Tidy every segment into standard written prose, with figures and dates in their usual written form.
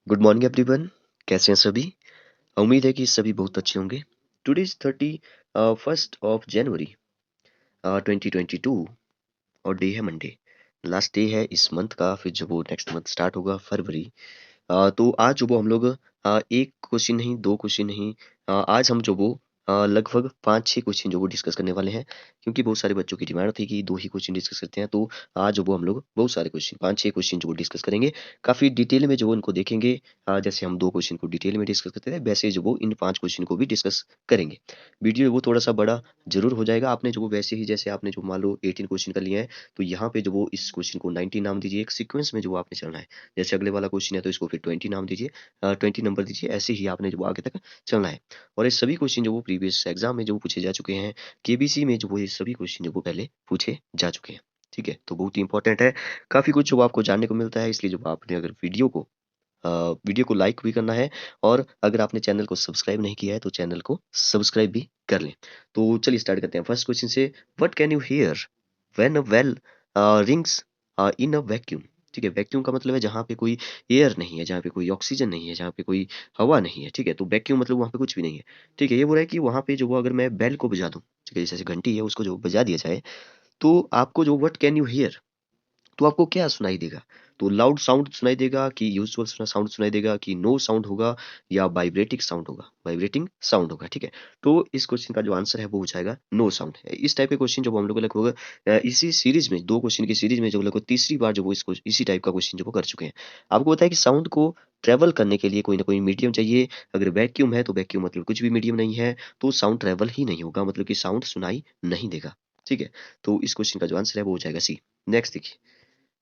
Good morning everyone. कैसे हैं सभी? उम्मीद है कि सभी बहुत अच्छे होंगे। टुडे इज 31 ऑफ जनवरी 2022 और डे है मंडे। लास्ट डे है इस मंथ का, फिर जो वो नेक्स्ट मंथ स्टार्ट होगा फरवरी। तो आज जो वो हम लोग एक क्वेश्चन नहीं, दो क्वेश्चन नहीं, आज हम जो वो लगभग 5-6 क्वेश्चन जो वो डिस्कस करने वाले हैं, क्योंकि बहुत सारे बच्चों की डिमांड थी कि 2 ही क्वेश्चन डिस्कस करते हैं। तो आज जो वो हम लोग बहुत सारे क्वेश्चन 5-6 क्वेश्चन जो वो डिस्कस करेंगे। काफ़ी डिटेल में जो वो इनको देखेंगे। जैसे हम 2 क्वेश्चन को डिटेल में डिस्कस करते थे, वैसे जो वो इन 5 क्वेश्चन को भी डिस्कस करेंगे। वीडियो वो थोड़ा-सा बड़ा ज़रूर हो जाएगा। आपने जो वो वैसे ही जैसे आपने जो मान लो 18 क्वेश्चन कर लिए हैं, तो यहाँ पे जो वो इस क्वेश्चन को 19 नाम दीजिए। एक सीक्वेंस में जो वो आपने चलना है। जैसे अगले वाला क्वेश्चन है तो इसको फिर 20 नाम दीजिए, 20 नंबर दीजिए। ऐसे ही आपने जो आगे तक चलना है। और ये सभी क्वेश्चन जो वो प्रीवियस एग्जाम में जो पूछे जा चुके हैं, केबीसी में जो वो ये सभी क्वेश्चन जो वो पहले पूछे जा चुके हैं। ठीक है, तो बहुत ही इंपॉर्टेंट है। काफ़ी कुछ जो आपको जानने को मिलता है, इसलिए जो आपने अगर वीडियो को लाइक भी करना है, और अगर आपने चैनल को सब्सक्राइब नहीं किया है तो चैनल को सब्सक्राइब भी कर लें। तो चलिए स्टार्ट करते हैं फर्स्ट क्वेश्चन से। What can you hear when a bell rings in a vacuum? ठीक है, वैक्यूम का मतलब है जहाँ पे कोई एयर नहीं है, जहाँ पे कोई ऑक्सीजन नहीं है, जहाँ पे कोई हवा नहीं है। ठीक है, तो वैक्यूम मतलब वहाँ पे कुछ भी नहीं है। ठीक है, ये बोल रहा है कि वहाँ पे जो वो अगर मैं बेल को बजा दूँ, ठीक है, जैसे घंटी है उसको जो बजा दिया जाए, तो आपको जो व्हाट कैन यू हियर, तो आपको क्या सुनाई देगा? तो लाउड साउंड सुनाई देगा कि यूजुअल साउंड सुनाई देगा कि नो साउंड होगा या वाइब्रेटिंग साउंड होगा? वाइब्रेटिंग साउंड होगा। ठीक है, तो इस क्वेश्चन का जो आंसर है वो हो जाएगा नो साउंड है। इस टाइप के क्वेश्चन जब हम लोग लगभग इसी सीरीज में, दो क्वेश्चन की सीरीज में जो लगभग तीसरी बार जो वो इसको इसी टाइप का क्वेश्चन जो वो कर चुके हैं। आपको पता है कि साउंड को ट्रेवल करने के लिए कोई ना कोई मीडियम चाहिए। अगर वैक्यूम है तो वैक्यूम मतलब कुछ भी मीडियम नहीं है, तो साउंड ट्रेवल ही नहीं होगा, मतलब कि साउंड सुनाई नहीं देगा। ठीक है, तो इस क्वेश्चन का जो आंसर है वो हो जाएगा सी। नेक्स्ट देखिए,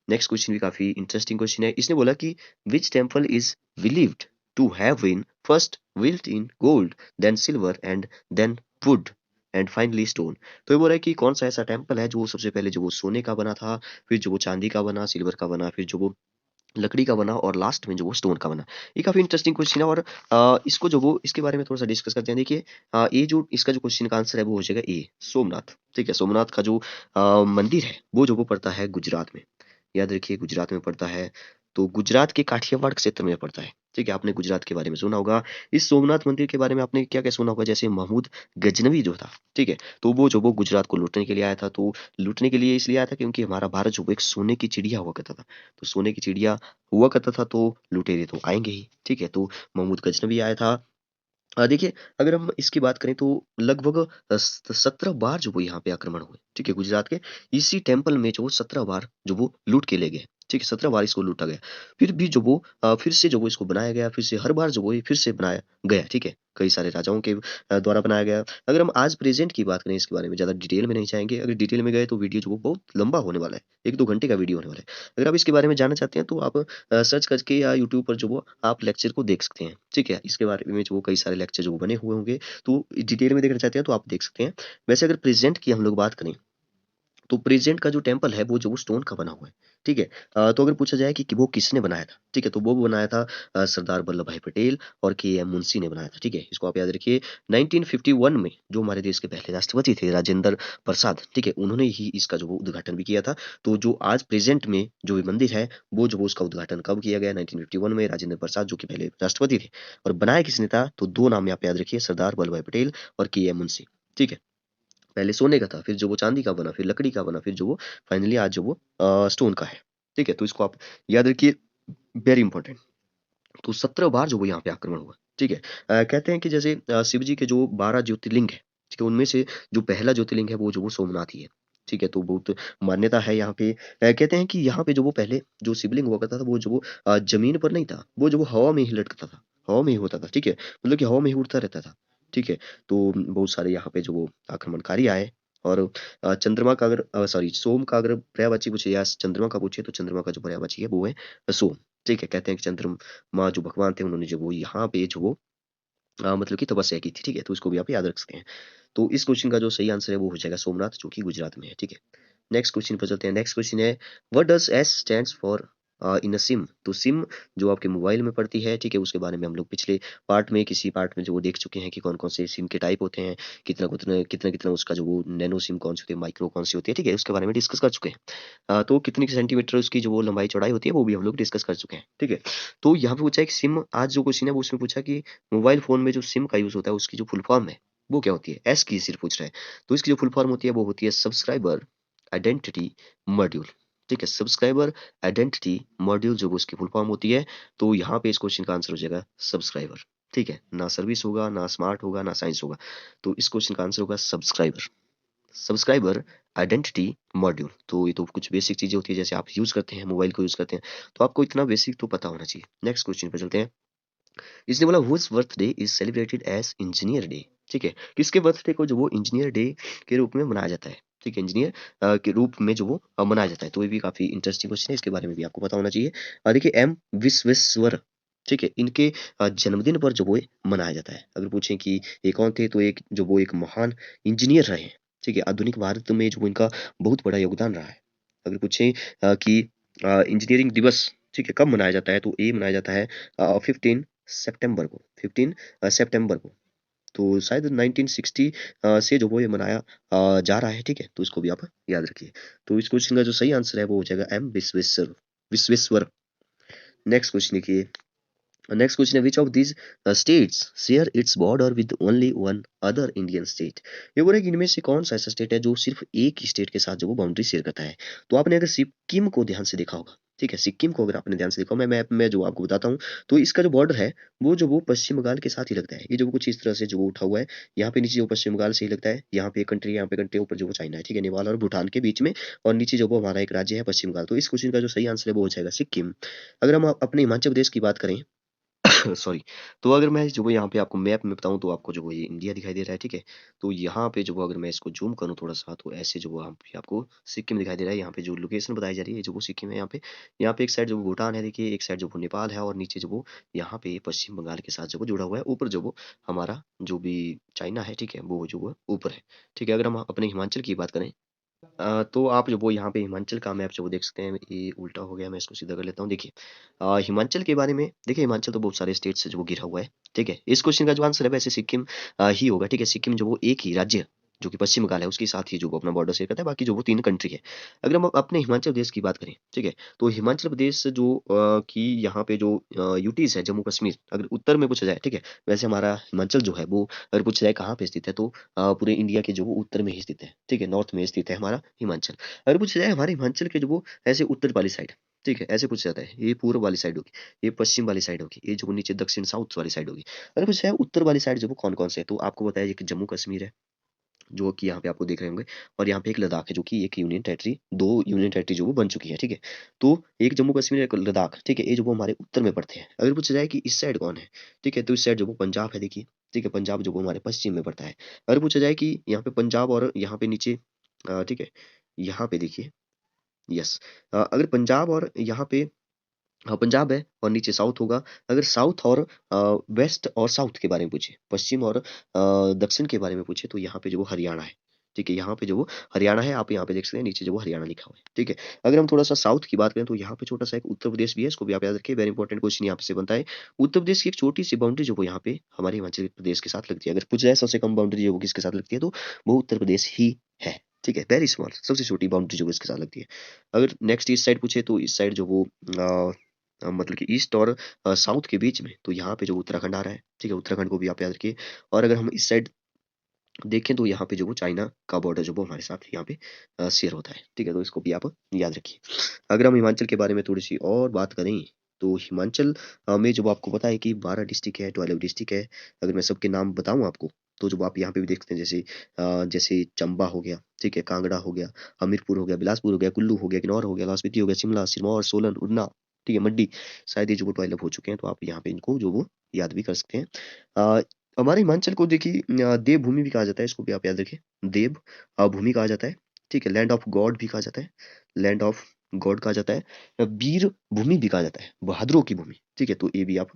नेक्स्ट क्वेश्चन भी काफी इंटरेस्टिंग क्वेश्चन है। इसने बोला कि which temple is believed to have been first built in gold, then silver and then wood and finally stone? तो ये बोल रहा है कि कौन सा ऐसा टेम्पल है जो सबसे पहले जो वो सोने का बना था, फिर जो वो चांदी का बना, सिल्वर का बना, फिर जो वो लकड़ी का बना, और लास्ट में जो वो स्टोन का बना। ये काफी इंटरेस्टिंग क्वेश्चन है, और इसको जो वो इसके बारे में थोड़ा सा डिस्कस करते हैं। देखिए, ये जो इसका जो क्वेश्चन का आंसर है वो हो जाएगा ए, सोमनाथ। ठीक है, सोमनाथ का जो मंदिर है वो जो वो पड़ता है गुजरात में। याद रखिए, गुजरात में पड़ता है। तो गुजरात के काठियावाड़ क्षेत्र में पड़ता है। ठीक है, आपने गुजरात के बारे में सुना होगा। इस सोमनाथ मंदिर के बारे में आपने क्या क्या सुना होगा? जैसे महमूद गजनवी जो था, ठीक है, तो वो जो वो गुजरात को लूटने के लिए आया था। तो लूटने के लिए इसलिए आया था क्योंकि हमारा भारत जो वो एक सोने की चिड़िया हुआ करता था। तो सोने की चिड़िया हुआ करता था, तो लुटेरे तो आएंगे ही। ठीक है, तो महमूद गजनवी आया था। देखिए, अगर हम इसकी बात करें तो लगभग 17 बार जो वो यहाँ पे आक्रमण हुए। ठीक है, गुजरात के इसी टेम्पल में जो 17 बार जो वो लूट के ले गए। ठीक है, 17 बार इसको लूटा गया। फिर भी जो वो फिर से जो वो इसको बनाया गया, फिर से हर बार जो वो ये फिर से बनाया गया। ठीक है, कई सारे राजाओं के द्वारा बनाया गया। अगर हम आज प्रेजेंट की बात करें, इसके बारे में ज़्यादा डिटेल में नहीं जाएंगे। अगर डिटेल में गए तो वीडियो जो वो बहुत लंबा होने वाला है, 1-2 घंटे का वीडियो होने वाला है। अगर आप इसके बारे में जानना चाहते हैं तो आप सर्च करके या यूट्यूब पर जो वो आप लेक्चर को देख सकते हैं। ठीक है, इसके बारे में जो वो कई सारे लेक्चर जो वो बने हुए होंगे, तो डिटेल में देखना चाहते हैं तो आप देख सकते हैं। वैसे अगर प्रेजेंट की हम लोग बात करें, तो प्रेजेंट का जो टेम्पल है वो जो वो स्टोन का बना हुआ है। ठीक है, तो अगर पूछा जाए कि वो किसने बनाया था, ठीक है, तो वो बनाया था सरदार वल्लभ भाई पटेल और के एम मुंशी ने बनाया था। ठीक है, इसको आप याद रखिए। 1951 में जो हमारे देश के पहले राष्ट्रपति थे राजेंद्र प्रसाद, ठीक है, उन्होंने ही इसका जो वो उद्घाटन भी किया था। तो जो आज प्रेजेंट में जो ये मंदिर है, वो जो वो उसका उद्घाटन कब किया गया? 1951 में, राजेंद्र प्रसाद जो कि पहले राष्ट्रपति थे। और बनाया किसने था? तो दो नाम यहाँ पे याद रखिए, सरदार वल्लभ भाई पटेल और के एम मुंशी। ठीक है, पहले सोने का था, फिर जो वो चांदी का बना, फिर लकड़ी का बना, फिर जो वो फाइनली आज जो वो स्टोन का है। ठीक है, तो इसको आप याद रखिए, वेरी इंपॉर्टेंट। तो 17 बार जो वो यहाँ पे आक्रमण हुआ। ठीक है, कहते हैं कि जैसे शिव जी के जो 12 ज्योतिर्लिंग है, ठीक है, उनमें से जो पहला ज्योतिर्लिंग है वो जो वो सोमनाथ ही है। ठीक है, तो बहुत मान्यता है यहाँ पे। कहते हैं कि यहाँ पे जो वो पहले जो शिवलिंग हुआ करता था, वो जो वो जमीन पर नहीं था, वो जो वो हवा में ही लटकता था, हवा में ही होता था। ठीक है, मतलब कि हवा में ही उड़ता रहता था। ठीक है, तो बहुत सारे यहाँ पे जो वो आक्रमणकारी आए। और चंद्रमा का अगर सॉरी सोम का अगर पर्यायवाची पूछे या चंद्रमा का पूछे, तो चंद्रमा का जो पर्यायवाची है वो है सोम। ठीक है, कहते हैं कि चंद्रमा जो भगवान थे, उन्होंने जो वो यहाँ पे जो वो मतलब कि तपस्या की थी। ठीक है, तो इसको भी आप याद रख सकते हैं। तो इस क्वेश्चन का जो सही आंसर है वो हो जाएगा सोमनाथ, जो कि गुजरात में है। ठीक है, नेक्स्ट क्वेश्चन पर चलते हैं। नेक्स्ट क्वेश्चन है, what does S stands for in a SIM. तो सिम जो आपके मोबाइल में पड़ती है, ठीक है, उसके बारे में हम लोग पिछले पार्ट में किसी पार्ट में जो वो देख चुके हैं कि कौन कौन से सिम के टाइप होते हैं, कितना कितना कितना कितना उसका जो वो नैनो सिम कौन सी होती है, माइक्रो कौन सी होती है, ठीक है, उसके बारे में डिस्कस कर चुके हैं। तो कितनी सेंटीमीटर उसकी जो वो लंबाई चौड़ाई होती है वो भी हम लोग डिस्कस कर चुके हैं, ठीक है। तो यहाँ पे पूछा है कि सिम, आज जो क्वेश्चन है वो उसमें पूछा कि मोबाइल फोन में जो सिम का यूज होता है उसकी जो फुल फॉर्म है वो क्या होती है, एस की सिर्फ पूछ रहा है। तो इसकी जो फुल फॉर्म होती है वो होती है सब्सक्राइबर आइडेंटिटी मॉड्यूल, ठीक है, सब्सक्राइबर आइडेंटिटी मॉड्यूल जो उसकी फुल फॉर्म होती है। तो यहाँ पे इस क्वेश्चन का आंसर हो जाएगा सब्सक्राइबर, ठीक है, ना सर्विस होगा, ना स्मार्ट होगा, ना साइंस होगा। तो इस क्वेश्चन का आंसर होगा सब्सक्राइबर, सब्सक्राइबर आइडेंटिटी मॉड्यूल। तो ये तो कुछ बेसिक चीजें होती है, जैसे आप यूज करते हैं, मोबाइल को यूज करते हैं, तो आपको इतना बेसिक तो पता होना चाहिए। नेक्स्ट क्वेश्चन पे चलते हैं। इसने बोला whose birthday is celebrated as engineer day, ठीक है, किसके बर्थडे को जो वो इंजीनियर डे के रूप में मनाया जाता है, ठीक है, इंजीनियर के रूप में जो वो मनाया जाता है। तो ये भी काफी इंटरेस्टिंग क्वेश्चन है, इसके बारे में भी आपको पता होना चाहिए। देखिए एम विश्वेश्वर, ठीक है, इनके जन्मदिन पर जो वो ये मनाया जाता है। अगर पूछें कि ये कौन थे, तो एक जो वो एक महान इंजीनियर रहे हैं, ठीक है, आधुनिक भारत में जो इनका बहुत बड़ा योगदान रहा है। अगर पूछें कि इंजीनियरिंग दिवस, ठीक है, कब मनाया जाता है, तो ये मनाया जाता है 15 सितंबर को, 15 सितंबर को। तो शायद 1960 से जो वो ये मनाया जा रहा है, ठीक है, तो इसको भी आप याद रखिए। तो इस क्वेश्चन का जो सही आंसर है वो हो जाएगा M Vishweshwar, Vishweshwar. Next question देखिए। नेक्स्ट क्वेश्चन है which of these states share its border with only one other Indian state. ये बोल रहा है कि इनमें से कौन सा ऐसा स्टेट है जो सिर्फ एक ही स्टेट के साथ जो वो बाउंड्री शेयर करता है। तो आपने अगर सिक्किम को ध्यान से देखा होगा, ठीक है, सिक्किम को अगर आपने ध्यान से देखा, मैं मैप में जो आपको बताता हूँ, तो इसका जो बॉर्डर है वो जो वो पश्चिम बंगाल के साथ ही लगता है। ये जो वो कुछ इस तरह से जो वो उठा हुआ है, यहाँ पे नीचे जो पश्चिम बंगाल से ही लगता है, यहाँ पे एक कंट्री है, यहाँ पे कंट्री ऊपर जो वो चाइना है, ठीक है, नेपाल और भूटान के बीच में, और नीचे जो वो हमारा एक राज्य है पश्चिम बंगाल। तो इस क्वेश्चन का जो सही आंसर है वो हो जाएगा सिक्किम। अगर हम अपने हिमाचल प्रदेश की बात करें सॉरी, तो अगर मैं जो वो यहाँ पे आपको मैप में बताऊँ, तो आपको जो वो ये इंडिया दिखाई दे रहा है, ठीक है। तो यहाँ पे जो वो अगर मैं इसको जूम करूँ थोड़ा सा, तो ऐसे जो वो यहाँ पे आपको सिक्किम दिखाई दे रहा है। यहाँ पे जो लोकेशन बताई जा रही है जो वो सिक्किम है, यहाँ पे एक साइड जो वो भूटान है, देखिए, एक साइड जो वो नेपाल है, और नीचे जो वो यहाँ पे पश्चिम बंगाल के साथ जो वो जुड़ा हुआ है, ऊपर जो वो हमारा जो भी चाइना है, ठीक है, वो जो वो ऊपर है, ठीक है। अगर हम अपने हिमाचल की बात करें, तो आप जो वो यहाँ पे हिमाचल का मैप जो वो देख सकते हैं, ये उल्टा हो गया, मैं इसको सीधा कर लेता हूँ। देखिए हिमाचल के बारे में, देखिए हिमाचल तो बहुत सारे स्टेट से जो वो घिरा हुआ है, ठीक है। इस क्वेश्चन का जो आंसर है वैसे सिक्किम ही होगा, ठीक है। सिक्किम जो वो एक ही राज्य जो कि पश्चिम बंगाल है उसके साथ ही जो वो अपना बॉर्डर शेयर करता है, बाकी जो वो 3 कंट्री है। अगर हम अपने हिमाचल प्रदेश की बात करें, ठीक है, तो हिमाचल प्रदेश जो कि यहाँ पे जो यूटीज है, जम्मू कश्मीर, अगर उत्तर में पूछा जाए, ठीक है, वैसे हमारा हिमाचल जो है वो अगर पूछा जाए कहाँ पे स्थित है, तो पूरे इंडिया के जो वो उत्तर में ही स्थित है, ठीक है, नॉर्थ में स्थित है हमारा हिमाचल। अगर पूछा जाए हमारे हिमाचल के जो वो ऐसे उत्तर वाली साइड, ठीक है, ऐसे पूछा जाता है, ये पूर्व वाली साइड होगी, ये पश्चिम वाली साइड होगी, ये जो नीचे दक्षिण साउथ वाली साइड होगी। अगर पूछा जाए उत्तर वाली साइड जो वो कौन कौन से है, तो आपको बताया कि जम्मू कश्मीर है, जो कि यहाँ पे आपको देख रहे होंगे, और यहाँ पे एक लद्दाख है जो कि एक यूनियन टेरिटरी, 2 यूनियन टेरिटरी जो वो बन चुकी है, ठीक है। तो एक जम्मू कश्मीर, एक लद्दाख, ठीक है, ये जो वो हमारे उत्तर में पड़ते हैं। अगर पूछा जाए कि इस साइड कौन है, ठीक है, तो इस साइड जो वो पंजाब है, देखिए, ठीक है, पंजाब जो वो हमारे पश्चिम में पड़ता है। अगर पूछा जाए कि यहाँ पे पंजाब और यहाँ पे नीचे, ठीक है, यहाँ पे देखिए, यस, अगर पंजाब और यहाँ पे, हाँ, पंजाब है और नीचे साउथ होगा। अगर साउथ और वेस्ट और साउथ के बारे में पूछे, पश्चिम और दक्षिण के बारे में पूछे, तो यहाँ पे जो वो हरियाणा है, ठीक है, यहाँ पे जो वो हरियाणा है, आप यहाँ पे देख सकते हैं, नीचे जो वो हरियाणा लिखा हुआ है, ठीक है। अगर हम थोड़ा सा साउथ की बात करें, तो यहाँ पे छोटा सा एक उत्तर प्रदेश भी है, इसको भी आप याद रखिए, वेरी इंपॉर्टेंट क्वेश्चन यहाँ पे से बनता है। उत्तर प्रदेश की एक छोटी सी बाउंड्री जो वो यहाँ पे हमारे हिमाचल प्रदेश के साथ लगती है। अगर पूछा जाए सबसे कम बाउंड्री जो वो किसके साथ लगती है, तो वो उत्तर प्रदेश ही है, ठीक है, वेरी स्मॉल, सबसे छोटी बाउंड्री जो वो इसके साथ लगती है। अगर नेक्स्ट इस साइड पूछे, तो इस साइड जो वो मतलब कि ईस्ट और साउथ के बीच में, तो यहाँ पे जो उत्तराखंड आ रहा है, ठीक है, उत्तराखंड को भी आप याद रखिए। और अगर हम इस साइड देखें, तो यहाँ पे जो वो चाइना का बॉर्डर जो वो हमारे साथ यहाँ पे शेयर होता है, ठीक है, तो इसको भी आप याद रखिए। अगर हम हिमाचल के बारे में थोड़ी सी और बात करें, तो हिमाचल में जो आपको पता है कि 12 डिस्ट्रिक्ट है, 12 डिस्ट्रिक्ट है। अगर मैं सबके नाम बताऊं आपको, तो जो आप यहाँ पे भी देखते हैं, जैसे जैसे चंबा हो गया, ठीक है, कांगड़ा हो गया, हमीरपुर हो गया, बिलासपुर हो गया, कुल्लू हो गया, किन्नौर हो गया, लाहौल स्पीति हो गया, शिमला, सिरमौर, सोलन, उन्ना, ठीक है, मंडी, शायद ये जो वो 12 हो चुके हैं, तो आप यहाँ पे इनको जो वो याद भी कर सकते हैं। अ, हमारे हिमाचल को देखिए देवभूमि भी कहा जाता है, इसको भी आप याद रखें, देव भूमि कहा जाता है, ठीक है, लैंड ऑफ गॉड भी कहा जाता है, लैंड ऑफ गॉड कहा जाता है, वीर भूमि भी कहा जाता है, बहादुरों की भूमि, ठीक है, तो ये भी आप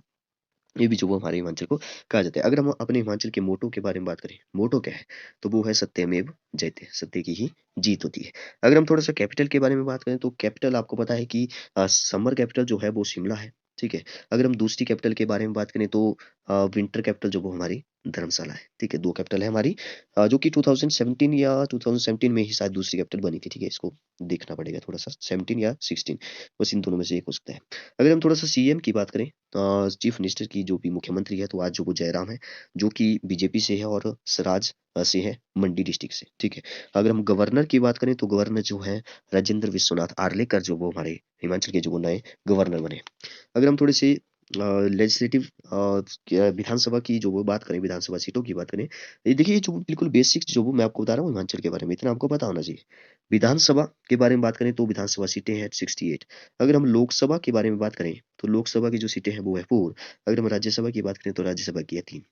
ये भी जो वो हमारे हिमाचल को कहा जाता है। अगर हम अपने हिमाचल के मोटो के बारे में बात करें, मोटो क्या है? तो वो है सत्यमेव जयते, सत्य की ही जीत होती है। अगर हम थोड़ा सा कैपिटल के बारे में बात करें तो कैपिटल आपको पता है कि समर कैपिटल जो है वो शिमला है, ठीक है। अगर हम दूसरी कैपिटल के बारे में बात करें तो विंटर कैपिटल जो वो हमारी धर्मशाला है, ठीक है। दो कैपिटल है हमारी, जो कि 2017 या 2017 में ही शायद दूसरी कैपिटल बनी थी, ठीक है। इसको देखना पड़ेगा थोड़ा सा, 17 या 16, बस इन दोनों में से एक हो सकता है। अगर हम थोड़ा सा सीएम की बात करें, चीफ मिनिस्टर की जो भी मुख्यमंत्री है, तो आज जो वो जयराम है, जो कि बीजेपी से है और स्वराज से है, मंडी डिस्ट्रिक्ट से, ठीक है। अगर हम गवर्नर की बात करें तो गवर्नर जो है राजेंद्र विश्वनाथ आर्लेकर, जो वो हमारे हिमाचल के जो वो नए गवर्नर बने। अगर हम थोड़े से लेजिस्लेटिव विधानसभा की जो वो बात करें, विधानसभा सीटों की बात करें, ये देखिए, ये जो बिल्कुल बेसिक जो वो मैं आपको बता रहा हूँ हिमाचल के बारे में, इतना आपको पता होना चाहिए। विधानसभा के बारे में बात करें तो विधानसभा सीटें हैं 68। अगर हम लोकसभा के बारे में बात करें तो लोकसभा की जो सीटें हैं वो है 4। अगर हम राज्यसभा की बात करें तो राज्यसभा की है 3।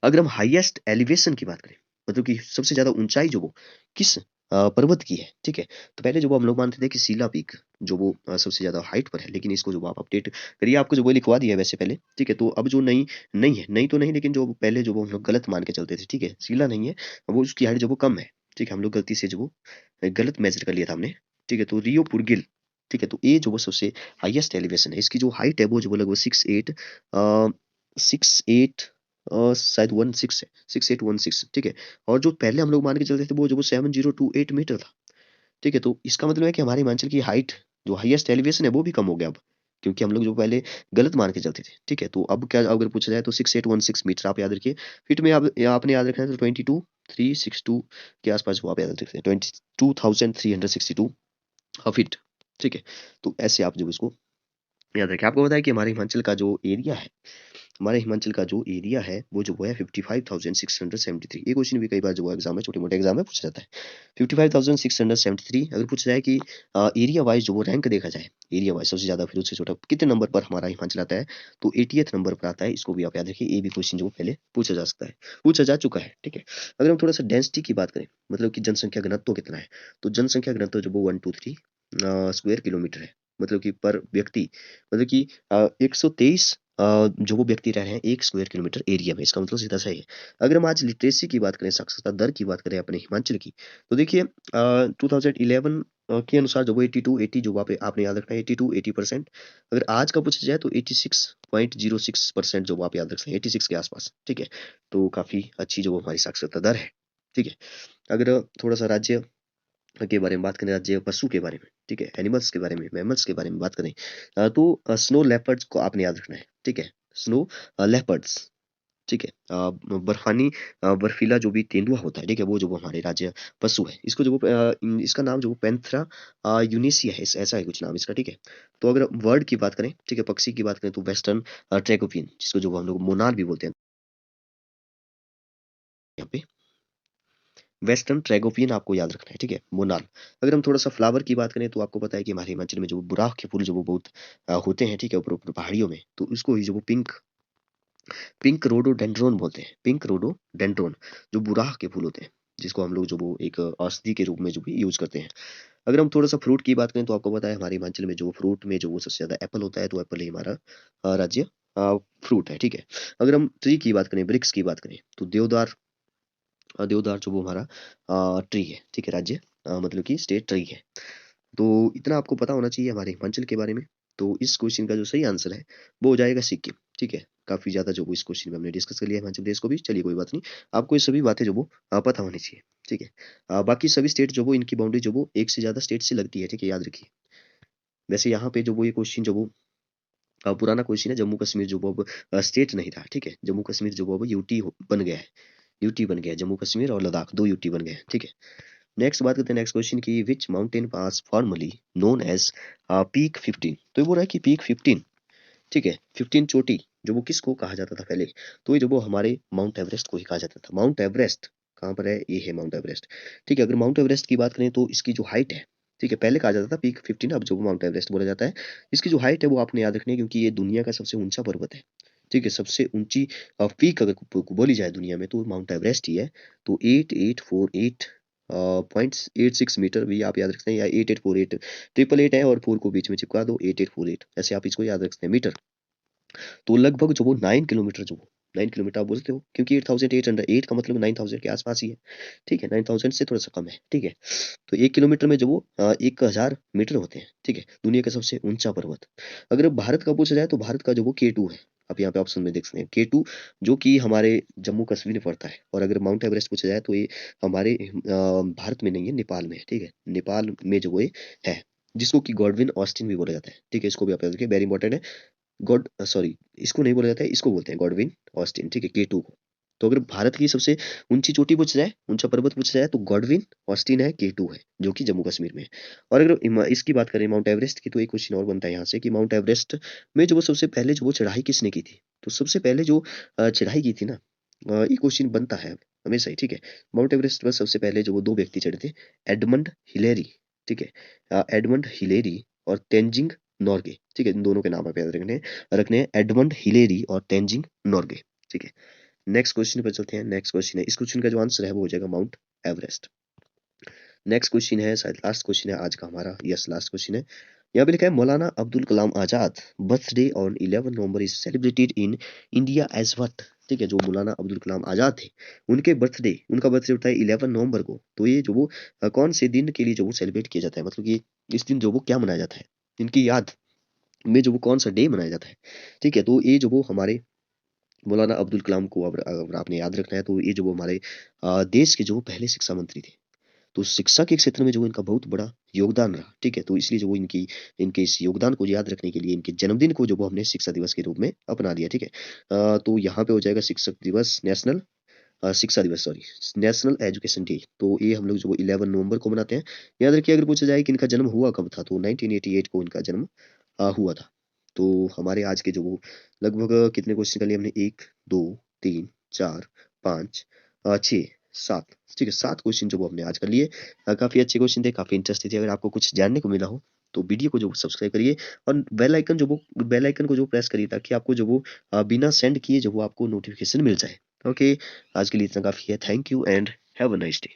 अगर हम हाईएस्ट एलिवेशन की बात करें, मतलब कि सबसे ज्यादा ऊंचाई जो वो किस पर्वत की है, ठीक है। तो पहले जो वो हम लोग मानते थे कि सीला पीक जो वो सबसे ज्यादा हाइट पर है, लेकिन इसको जो वो आप अपडेट करिए, आपको जो वो लिखवा दिया है वैसे पहले, ठीक है। तो अब जो नई नहीं है, नई तो नहीं, लेकिन जो पहले जो वो हम लोग गलत मान के चलते थे, ठीक है, सीला नहीं है, वो उसकी हाइट जो वो कम है, ठीक है। हम लोग गलती से जो वो गलत मेजर कर लिया था हमने, ठीक है। तो रियो पुरगिल, ठीक है, तो ये जो वो सबसे हाईएस्ट एलिवेशन है, इसकी जो हाइट है वो जो वो लगभग 6'8", शायद 16 है, 6816, ठीक है। और जो पहले हम लोग मान के चलते थे वो जो वो 7028 मीटर था, ठीक है। तो इसका मतलब है कि हमारे हिमाचल की हाइट जो हाईएस्ट एलिवेशन है वो भी कम हो गया अब, क्योंकि हम लोग जो पहले गलत मान के चलते थे, ठीक है। तो अब क्या अगर पूछा जाए तो 6816 मीटर आप याद रखिए। फीट में आप आपने याद रखना है तो 22,362 के आसपास वो आप याद रखते हैं, 22,362 फीट, ठीक है। तो ऐसे आप जो इसको याद रखें। आपको बताया कि हमारे हिमाचल का जो एरिया है, हमारे हिमाचल का जो एरिया है वो जो वो है 55,673। ये क्वेश्चन भी कई बार जो वो एग्जाम में, छोटे मोटे एग्जाम में पूछा जाता है। 55,673 अगर पूछा जाए कि एरिया वाइज जो वो रैंक देखा जाए, एरिया वाइज सबसे ज्यादा फिर उससे छोटा कितने नंबर पर हमारा हिमाचल आता है, तो 80th नंबर पर आता है। इसको भी आप याद रखिए, ये भी क्वेश्चन जो पहले पूछा जा सकता है, पूछा जा चुका है, ठीक है। अगर हम थोड़ा सा डेंसिटी की बात करें, मतलब कि जनसंख्या घनत्व कितना है, तो जनसंख्या घनत्व जो वो 123 स्क्वायर किलोमीटर है, मतलब कि पर व्यक्ति, मतलब कि 123 जो वो व्यक्ति रह रहे हैं 1 स्क्वायर किलोमीटर एरिया में, इसका मतलब सीधा सा ही है। अगर हम आज लिटरेसी की बात करें, साक्षरता दर की बात करें अपने हिमाचल की, तो देखिए 2011 के अनुसार जो वो 82 80 जो वहाँ पे आपने याद रखना है, 80% अगर आज का पूछा जाए तो 86.06% जो वो आप याद रख सकते हैं, 86 के आसपास, ठीक है। तो काफी अच्छी जो वो हमारी साक्षरता दर है, ठीक है। अगर थोड़ा सा राज्य के बारे में बात करें, राज्य पशु के बारे में, ठीक है, एनिमल्स के बारे में, मैमल्स के बारे में बात करें, तो स्नो लेपर्ड्स को आपने याद रखना है, ठीक है। स्नो लेपर्ड्स, ठीक है। बर्फानी बर्फीला जो भी तेंदुआ होता है, ठीक है, वो जो वो हमारे राज्य पशु है, इसको जो वो इसका नाम जो वो पैंथरा यूनिसिया है, ऐसा है कुछ नाम इसका, ठीक है। तो अगर वर्ड की बात करें, ठीक है, पक्षी की बात करें तो वेस्टर्न ट्रैगोपियन, जिसको जो वो हम लोग मोनाल भी बोलते हैं यहाँ पे, वेस्टर्न ट्रैगोपियन आपको याद रखना है, ठीक है, मोनाल। अगर हम थोड़ा सा फ्लावर की बात करें तो आपको पता है कि हमारे हिमाचल में जो बुराह के फूल जो वो बहुत होते हैं, ठीक है, ऊपर ऊपर पहाड़ियों में, तो इसको ही जो वो पिंक पिंक रोडोडेंड्रोन बोलते हैं, पिंक रोडोडेंड्रोन, जो बुराह के फूल होते हैं, जिसको हम लोग जो वो एक औषधि के रूप में जो भी यूज करते हैं। अगर हम थोड़ा सा फ्रूट की बात करें तो आपको पता है हमारे हिमाचल में जो फ्रूट में जो वो सबसे ज्यादा एप्पल होता है, तो एप्पल ही हमारा राज्य फ्रूट है, ठीक है। अगर हम ट्री की बात करें, वृक्ष की बात करें, तो देवदार, देवदार जो वो हमारा ट्री है, ठीक है, राज्य मतलब कि स्टेट ट्री है। तो इतना आपको पता होना चाहिए हमारे हिमाचल के बारे में। तो इस क्वेश्चन का जो सही आंसर है वो हो जाएगा सिक्किम, ठीक है। काफी ज्यादा जो वो इस क्वेश्चन में हमने डिस्कस कर लिया हिमाचल प्रदेश को भी, चलिए कोई बात नहीं। आपको ये सभी बातें जो वो पता होनी चाहिए, ठीक है। बाकी सभी स्टेट जो वो इनकी बाउंड्री जो वो एक से ज्यादा स्टेट से लगती है, ठीक है, याद रखिए। वैसे यहाँ पे जो वो ये क्वेश्चन जो वो पुराना क्वेश्चन है, जम्मू कश्मीर जो वो अब स्टेट नहीं था, ठीक है। जम्मू कश्मीर जो वो अब यूटी बन गया है, यूटी बन गया है, जम्मू कश्मीर और लद्दाख दो यूटी बन गए हैं, ठीक है। नेक्स्ट बात करते हैं नेक्स्ट क्वेश्चन की, which mountain pass formerly known as peak 15। तो ये बोल रहा है कि पीक 15, ठीक है, 15 चोटी जो वो किसको कहा जाता था पहले, तो ये जो वो हमारे माउंट एवरेस्ट को ही कहा जाता था। माउंट एवरेस्ट कहाँ पर है, ये है माउंट एवरेस्ट, ठीक है। अगर माउंट एवरेस्ट की बात करें तो इसकी जो हाइट है, ठीक है, पहले कहा जाता था पीक 15, अब जो माउंट एवरेस्ट बोला जाता है। इसकी जो हाइट है वो आपने याद रखनी है, क्योंकि ये दुनिया का सबसे ऊंचा पर्वत है, ठीक है। सबसे ऊंची पीक अगर बोली जाए दुनिया में तो माउंट एवरेस्ट ही है। तो 8848.86 मीटर भी आप याद रखते हैं, या 8848, 888 है और 4 को बीच में चिपका दो, 8848, ऐसे आप इसको याद रखते हैं मीटर। तो लगभग जो वो 9 किलोमीटर आप बोलते हो, क्योंकि 8,808 का मतलब 9,000 के आसपास ही है। ठीक है, 9,000 से थोड़ा सा कम है। ठीक है, तो 1 किलोमीटर में जो वो 1,000 मीटर होते हैं। ठीक है, दुनिया का सबसे ऊंचा पर्वत। अगर भारत का पूछा जाए तो भारत का जो वो K2 है। आप यहाँ पे ऑप्शन में देख सकते हैं K2, जो कि हमारे जम्मू कश्मीर में पड़ता है। और अगर माउंट एवरेस्ट पूछा जाए तो ये हमारे भारत में नहीं है, नेपाल में है। ठीक है, नेपाल में जो वो ये है, जिसको कि गॉडविन ऑस्टिन भी बोला जाता है। ठीक है, इसको भी आप याद रखिए, वेरी इंपॉर्टेंट है। गॉड सॉरी, इसको नहीं बोला जाता है, इसको बोलते हैं गॉडविन ऑस्टिन। ठीक है, K2 को। तो अगर भारत की सबसे ऊंची चोटी पूछा जाए, ऊंचा पर्वत पूछा जाए, तो गॉडविन ऑस्टिन है, K2 है, जो कि जम्मू कश्मीर में है। और अगर इसकी बात करें माउंट एवरेस्ट की, तो एक क्वेश्चन और बनता है यहाँ से कि माउंट एवरेस्ट में जो वो सबसे पहले जो वो चढ़ाई किसने की थी। तो सबसे पहले जो चढ़ाई की थी ना, ये क्वेश्चन बनता है हमेशा ही। ठीक है, माउंट एवरेस्ट पर सबसे पहले जो वो दो व्यक्ति चढ़े थे, एडमंड हिलेरी। ठीक है, एडमंड हिलेरी और तेंजिंग नॉर्गे। ठीक है, इन दोनों के नाम आप याद रखने हैं, एडमंड हिलेरी और तेंजिंग नॉर्गे। ठीक है, नेक्स्ट क्वेश्चन पर चलते हैं। नेक्स्ट क्वेश्चन है, इस क्वेश्चन का जो आंसर है वो हो जाएगा माउंट एवरेस्ट। नेक्स्ट क्वेश्चन है, शायद लास्ट क्वेश्चन है आज का हमारा। यस, लास्ट क्वेश्चन है। यहाँ पे लिखा है, Maulana Abdul Kalam Azad birthday on 11 November is celebrated in India as what. ठीक है, जो मौलाना अब्दुल कलाम आजाद थे, उनका बर्थडे होता है 11 नवंबर को। तो ये जो वो कौन से दिन के लिए जो वो सेलिब्रेट किया जाता है, मतलब कि इस दिन जो वो क्या मनाया जाता है, इनकी याद में जो वो कौन सा डे मनाया जाता है। ठीक है, तो ये जो वो हमारे मौलाना अब्दुल कलाम को अगर आपने याद रखना है, तो ये जो वो हमारे देश के जो वो पहले शिक्षा मंत्री थे। तो शिक्षा के क्षेत्र में जो इनका बहुत बड़ा योगदान रहा। ठीक है, तो इसलिए जो वो इनकी इनके इस योगदान को याद रखने के लिए इनके जन्मदिन को जो वो हमने शिक्षा दिवस के रूप में अपना लिया। ठीक है, तो यहाँ पे हो जाएगा शिक्षक दिवस, नेशनल शिक्षा दिवस, सॉरी, नेशनल एजुकेशन डे। तो ये हम लोग जो 11 नवंबर को मनाते हैं। याद रखिए, अगर पूछा जाए कि इनका जन्म हुआ कब था, तो 1988 को इनका जन्म हुआ था। तो हमारे आज के जो वो लगभग कितने क्वेश्चन कर लिए हमने, 1, 2, 3, 4, 5, 6, 7। ठीक है, 7 क्वेश्चन जो वो हमने आज कर लिए। काफी अच्छे क्वेश्चन थे, काफी इंटरेस्टिंग थे। अगर आपको कुछ जानने को मिला हो तो वीडियो को जो सब्सक्राइब करिए, और बेल आइकन को जो प्रेस करिए, ताकि आपको जो वो बिना सेंड किए जो वो आपको नोटिफिकेशन मिल जाए। ओके, आज के लिए इतना काफी है। Thank you and have a nice day.